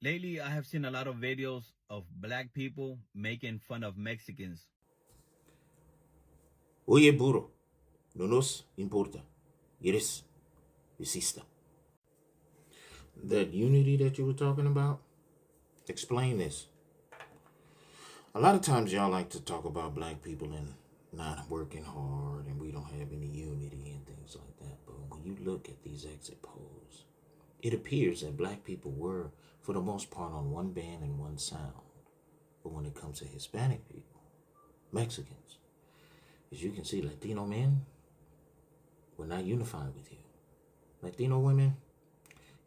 Lately, I have seen a lot of videos of black people making fun of Mexicans. Oye, burro, no nos importa. Eres racista. That unity that you were talking about? Explain this. A lot of times y'all like to talk about black people and not working hard and we don't have any unity and things like that. But when you look at these exit polls, it appears that black people were, for the most part, on one band and one sound. But when it comes to Hispanic people, Mexicans, as you can see, Latino men were not unified with you. Latino women,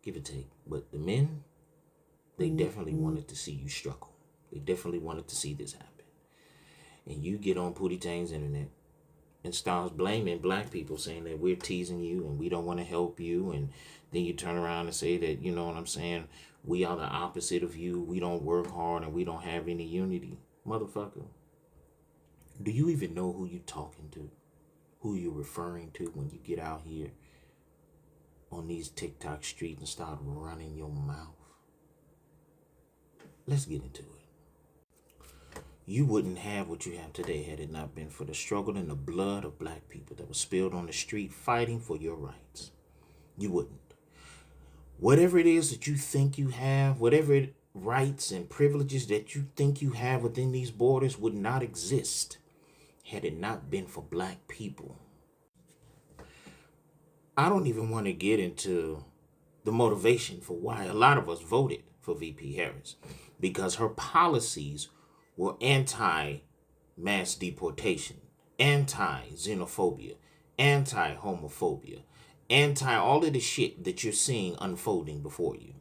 give or take. But the men, they definitely wanted to see you struggle. They definitely wanted to see this happen. And you get on Pootie Tang's internet and starts blaming black people, saying that we're teasing you and we don't want to help you. And then you turn around and say that, you know what I'm saying, we are the opposite of you. We don't work hard and we don't have any unity. Motherfucker, do you even know who you're talking to? Who you're referring to when you get out here on these TikTok streets and start running your mouth? Let's get into it. You wouldn't have what you have today had it not been for the struggle and the blood of black people that was spilled on the street fighting for your rights. You wouldn't. Whatever it is that you think you have, whatever rights and privileges that you think you have within these borders would not exist had it not been for black people. I don't even want to get into the motivation for why a lot of us voted for VP Harris, because her policies were anti mass deportation, anti xenophobia, anti homophobia, anti all of the shit that you're seeing unfolding before you.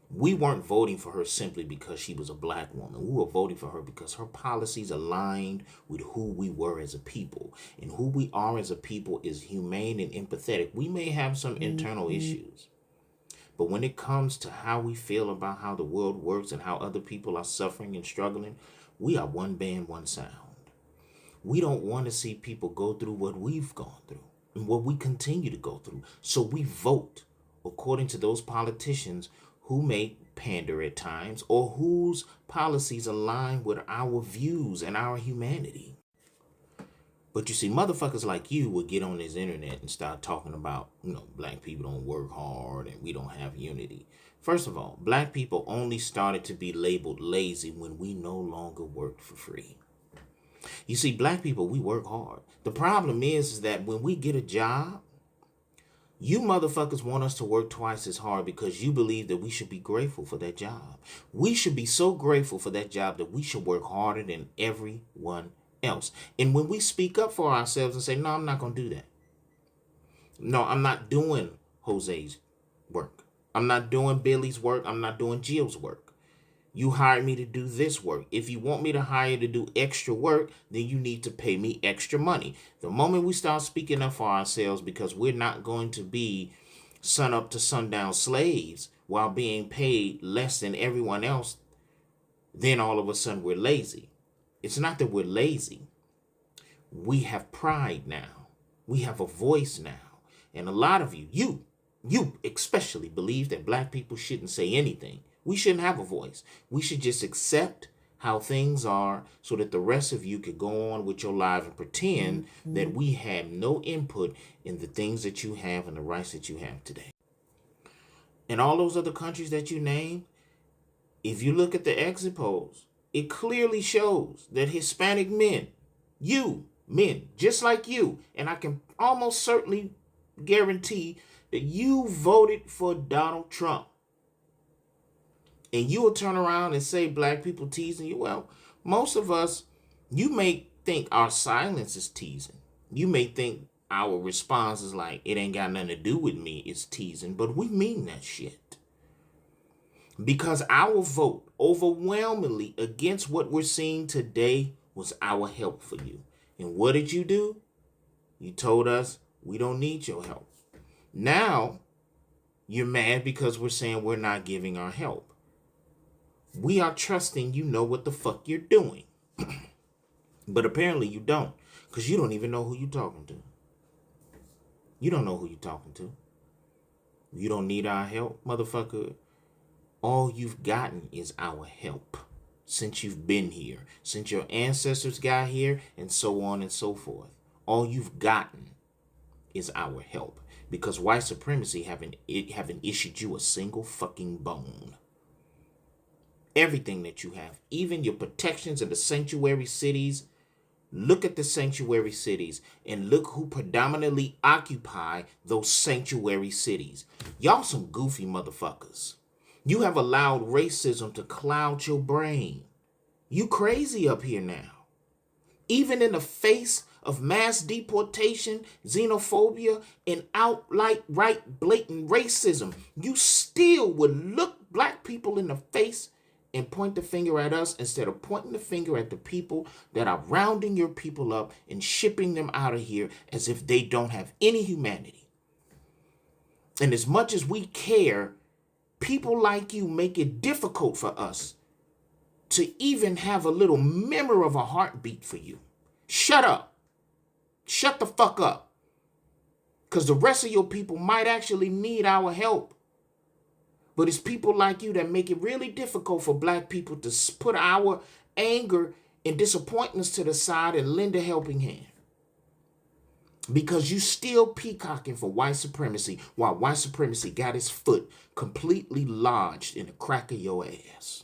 We weren't voting for her simply because she was a black woman. We were voting for her because her policies aligned with who we were as a people. And who we are as a people is humane and empathetic. We may have some internal issues, but when it comes to how we feel about how the world works and how other people are suffering and struggling, we are one band, one sound. We don't want to see people go through what we've gone through and what we continue to go through. So we vote according to those politicians who may pander at times or whose policies align with our views and our humanity. But you see, motherfuckers like you would get on this internet and start talking about, black people don't work hard and we don't have unity. First of all, black people only started to be labeled lazy when we no longer worked for free. You see, black people, we work hard. The problem is that when we get a job, you motherfuckers want us to work twice as hard because you believe that we should be grateful for that job. We should be so grateful for that job that we should work harder than everyone else. And when we speak up for ourselves and say, no, I'm not going to do that. No, I'm not doing Jose's work. I'm not doing Billy's work. I'm not doing Jill's work. You hired me to do this work. If you want me to hire you to do extra work, then you need to pay me extra money. The moment we start speaking up for ourselves, because we're not going to be sun up to sundown slaves while being paid less than everyone else, then all of a sudden we're lazy. It's not that we're lazy. We have pride now. We have a voice now. And a lot of you especially believe that black people shouldn't say anything. We shouldn't have a voice. We should just accept how things are so that the rest of you could go on with your life and pretend that we have no input in the things that you have and the rights that you have today. In all those other countries that you name, if you look at the exit polls, it clearly shows that Hispanic men, men, just like you, and I can almost certainly guarantee that you voted for Donald Trump. And you will turn around and say black people teasing you. Well, most of us, you may think our silence is teasing. You may think our response is like, it ain't got nothing to do with me, it's teasing. But we mean that shit. Because our vote overwhelmingly against what we're seeing today was our help for you. And what did you do? You told us we don't need your help. Now, you're mad because we're saying we're not giving our help. We are trusting you know what the fuck you're doing. But apparently you don't, because you don't even know who you're talking to. You don't know who you're talking to. You don't need our help, motherfucker. all you've gotten is our help since you've been here, since your ancestors got here, and so on and so forth. All you've gotten is our help because white supremacy haven't issued you a single fucking bone. Everything that you have, even your protections of the sanctuary cities. Look at the sanctuary cities and look who predominantly occupy those sanctuary cities. Y'all some goofy motherfuckers. You have allowed racism to cloud your brain. You crazy up here now. Even in the face of mass deportation, xenophobia, and outright blatant racism, you still would look black people in the face and point the finger at us instead of pointing the finger at the people that are rounding your people up and shipping them out of here as if they don't have any humanity. And as much as we care, people like you make it difficult for us to even have a little memory of a heartbeat for you. Shut up. Shut the fuck up. Because the rest of your people might actually need our help. But it's people like you that make it really difficult for black people to put our anger and disappointments to the side and lend a helping hand. Because you still peacocking for white supremacy while white supremacy got its foot completely lodged in the crack of your ass.